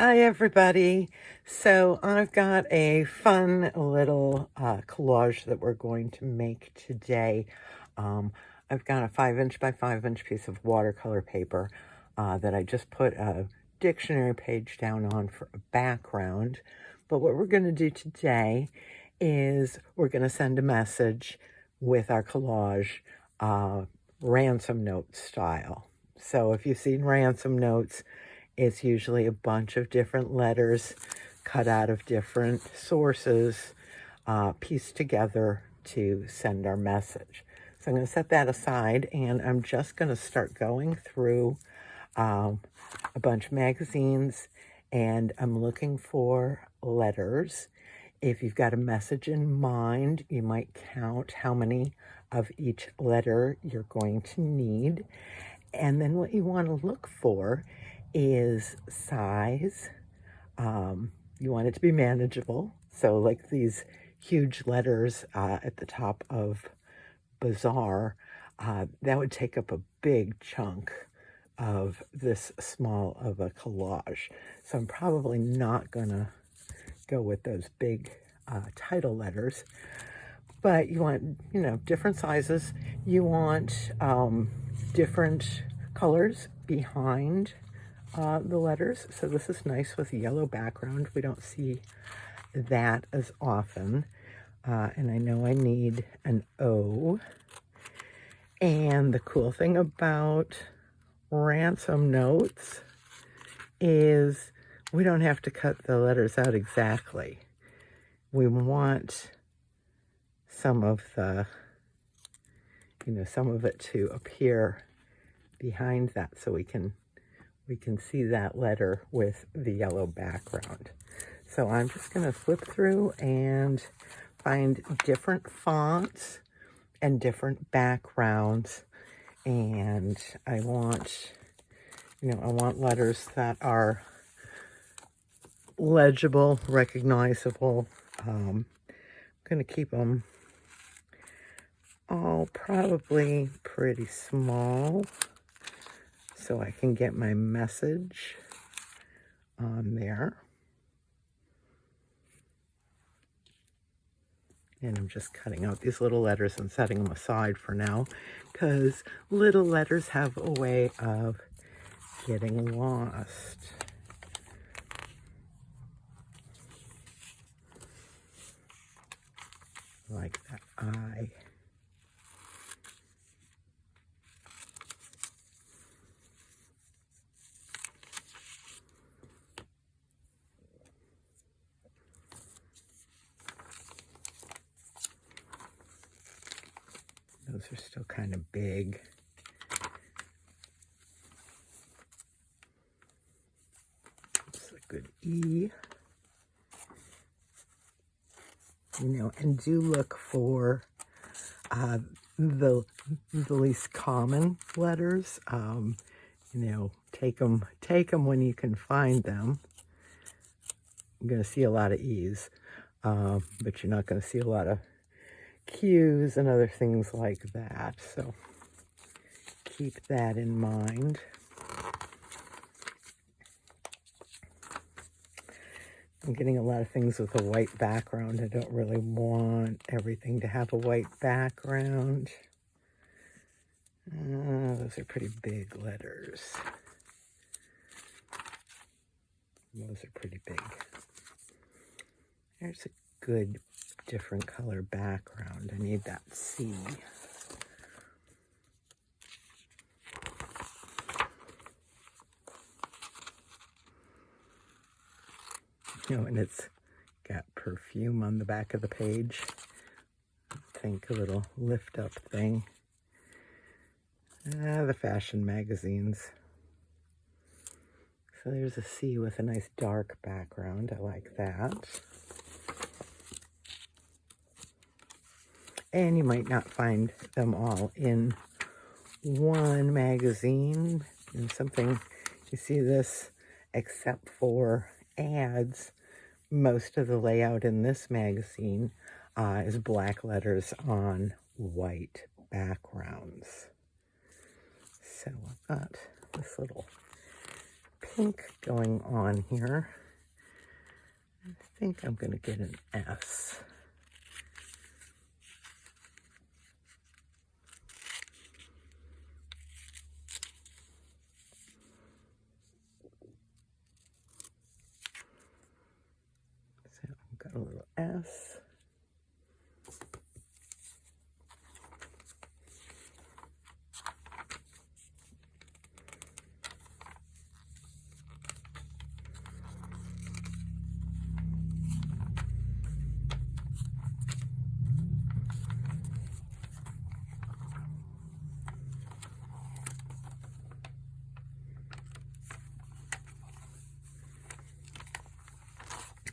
Hi, everybody. So I've got a fun little collage that we're going to make today. I've got a 5" by 5" piece of watercolor paper that I just put a dictionary page down on for a background. But what we're going to do today is we're going to send a message with our collage, ransom note style. So if you've seen ransom notes, it's usually a bunch of different letters cut out of different sources, pieced together to send our message. So I'm going to set that aside, and I'm just going to start going through a bunch of magazines, and I'm looking for letters. If you've got a message in mind, you might count how many of each letter you're going to need. And then what you want to look for is size. You want it to be manageable. So like these huge letters at the top of Bazaar, that would take up a big chunk of this small of a collage. So I'm probably not gonna go with those big title letters. But you want, different sizes. You want different colors behind the letters. So this is nice with a yellow background. We don't see that as often. And I know I need an O. And the cool thing about ransom notes is we don't have to cut the letters out exactly. We want some of the, some of it to appear behind that so we can see that letter with the yellow background. So I'm just going to flip through and find different fonts and different backgrounds. And I want, I want letters that are legible, recognizable. I'm going to keep them all probably pretty small, so I can get my message on there. And I'm just cutting out these little letters and setting them aside for now, because little letters have a way of getting lost. Like that I. Those are still kind of big. It's a good E. And do look for the least common letters. Take them when you can find them. You're going to see a lot of E's, but you're not going to see a lot of Q's and other things like that. So keep that in mind. I'm getting a lot of things with a white background. I don't really want everything to have a white background. Those are pretty big letters. Those are pretty big. There's a good different color background. I need that C. And it's got perfume on the back of the page. I think a little lift up thing. The fashion magazines. So there's a C with a nice dark background. I like that. And you might not find them all in one magazine. And something, you see this, except for ads, most of the layout in this magazine is black letters on white backgrounds. So I've got this little pink going on here. I think I'm going to get an S. So I've got a little S.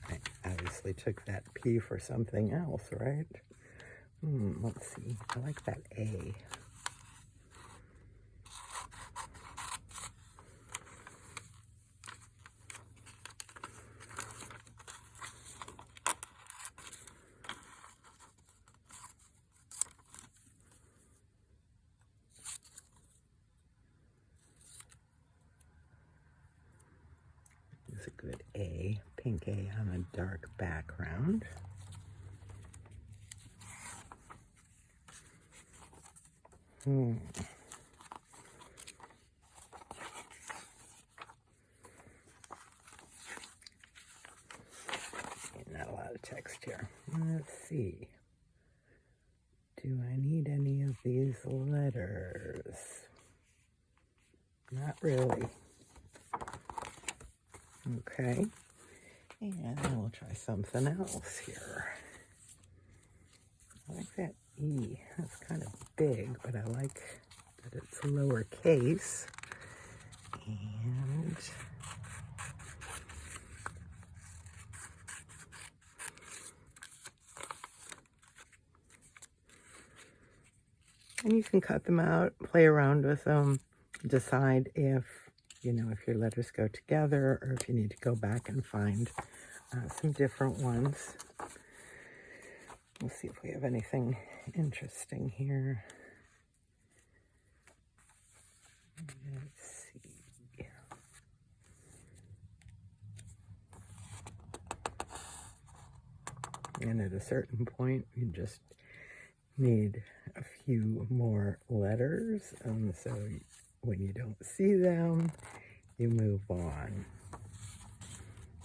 I obviously took that P for something else, right? Let's see. I like that A. It's a good A, pink A on a dark background. Not a lot of text here. Let's see. Do I need any of these letters? Not really. Okay. And then we'll try something else here. I like that E. That's kind of big, but I like that it's lowercase. And you can cut them out, play around with them, decide if, if your letters go together or if you need to go back and find some different ones. We'll see if we have anything interesting here. Let's see. And at a certain point, you just need a few more letters. And so when you don't see them, you move on.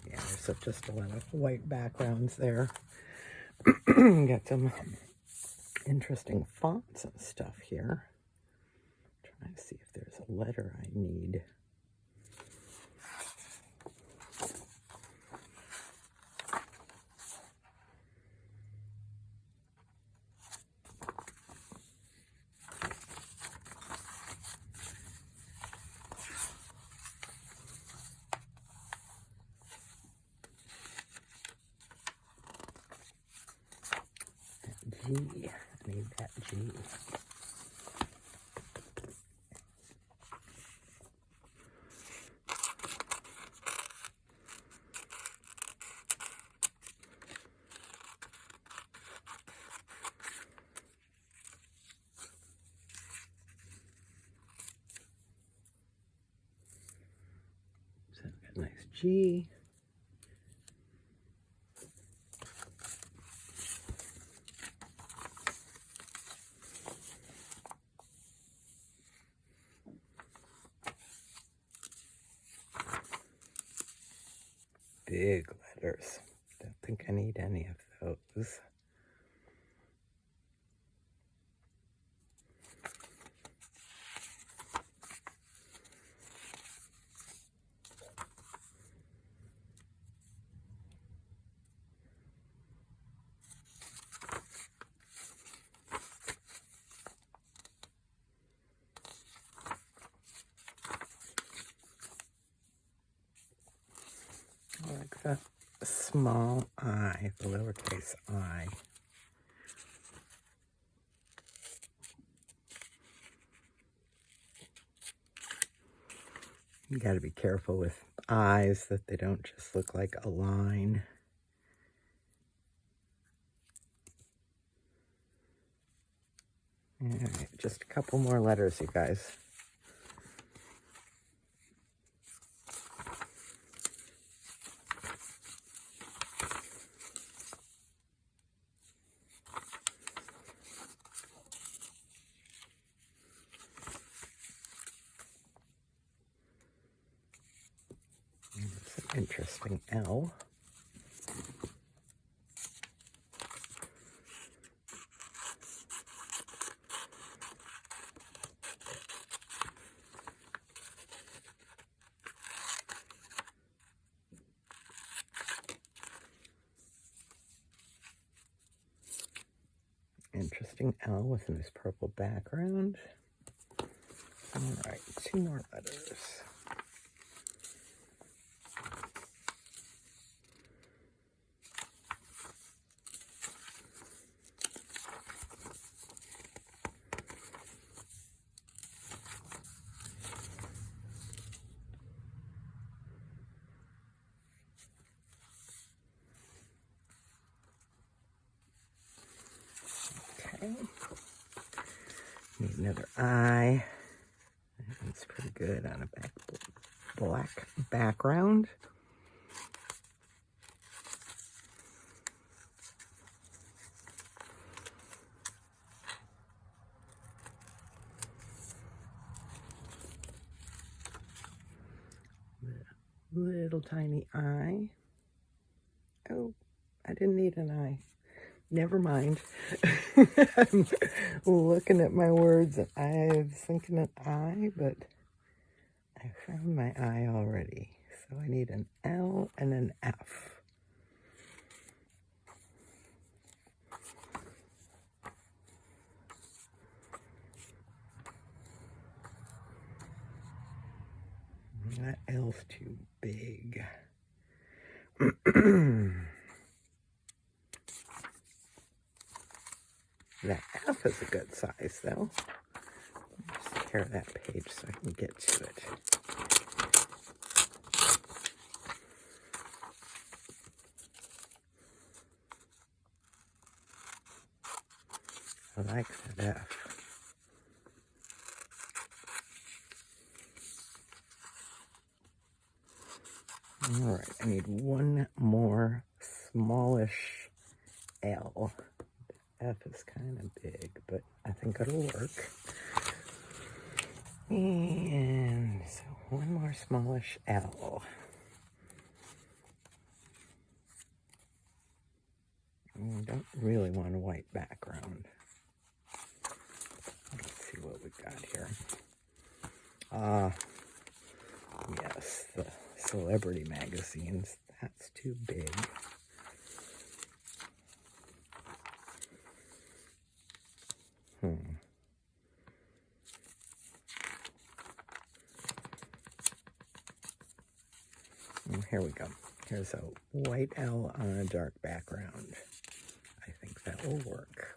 Yeah, there's just a lot of white backgrounds there. Got some interesting fonts and stuff here. Trying to see if there's a letter I need. G. I need that G. So I've got a nice G. Big letters. Don't think I need any of those. I like the small I, the lowercase I. You got to be careful with eyes that they don't just look like a line. All right, just a couple more letters, you guys. interesting L. Interesting L with a nice purple background. All right, 2 more letters. Okay. Need another I. It's pretty good on a black background. Little tiny I. Oh, I didn't need an I. Never mind. I'm looking at my words and I was thinking an I, but I found my I already. So I need an L and an F. That L's too big. That F is a good size, though. Just tear that page so I can get to it. I like that F. All right, I need one more smallish L. F is kind of big, but I think it'll work. And so one more smallish L. I don't really want a white background. Let's see what we got here. Yes, the celebrity magazines. That's too big. Here we go. Here's a white L on a dark background. I think that will work.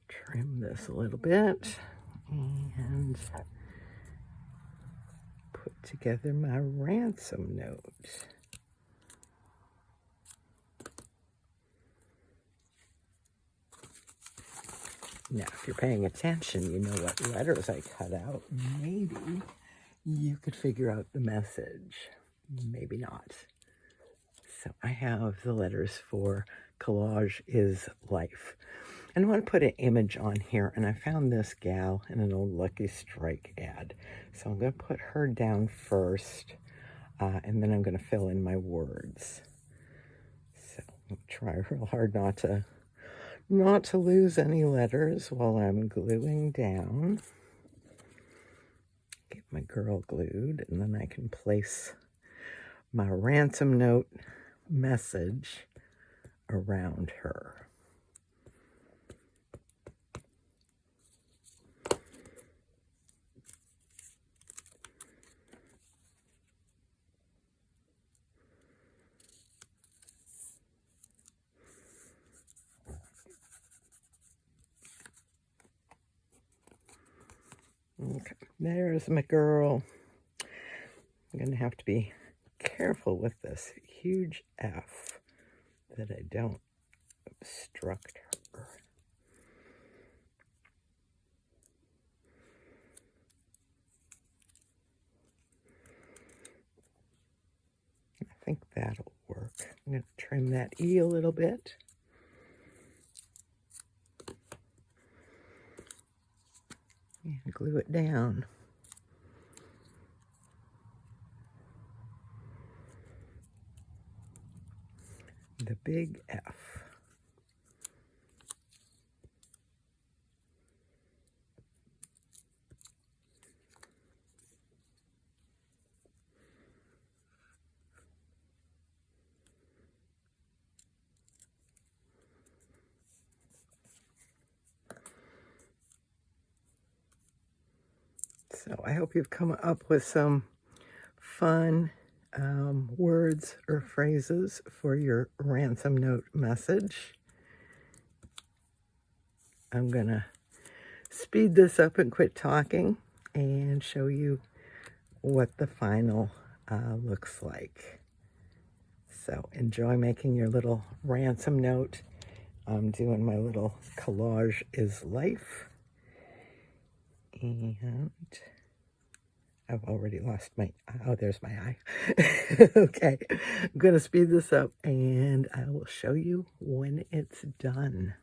Trim this a little bit and put together my ransom note. Now, if you're paying attention, you know what letters I cut out. Maybe you could figure out the message. Maybe not. So I have the letters for Collage is Life. And I want to put an image on here. And I found this gal in an old Lucky Strike ad. So I'm going to put her down first. And then I'm going to fill in my words. So I'll try real hard not to lose any letters while I'm gluing down. Get my girl glued, and then I can place my ransom note message around her. Okay, there's my girl. I'm going to have to be careful with this huge F that I don't obstruct her. I think that'll work. I'm going to trim that E a little bit. And glue it down. The big F. So I hope you've come up with some fun words or phrases for your ransom note message. I'm going to speed this up and quit talking and show you what the final looks like. So enjoy making your little ransom note. I'm doing my little collage is life. And I've already lost my, oh, there's my eye. Okay, I'm going to speed this up and I will show you when it's done.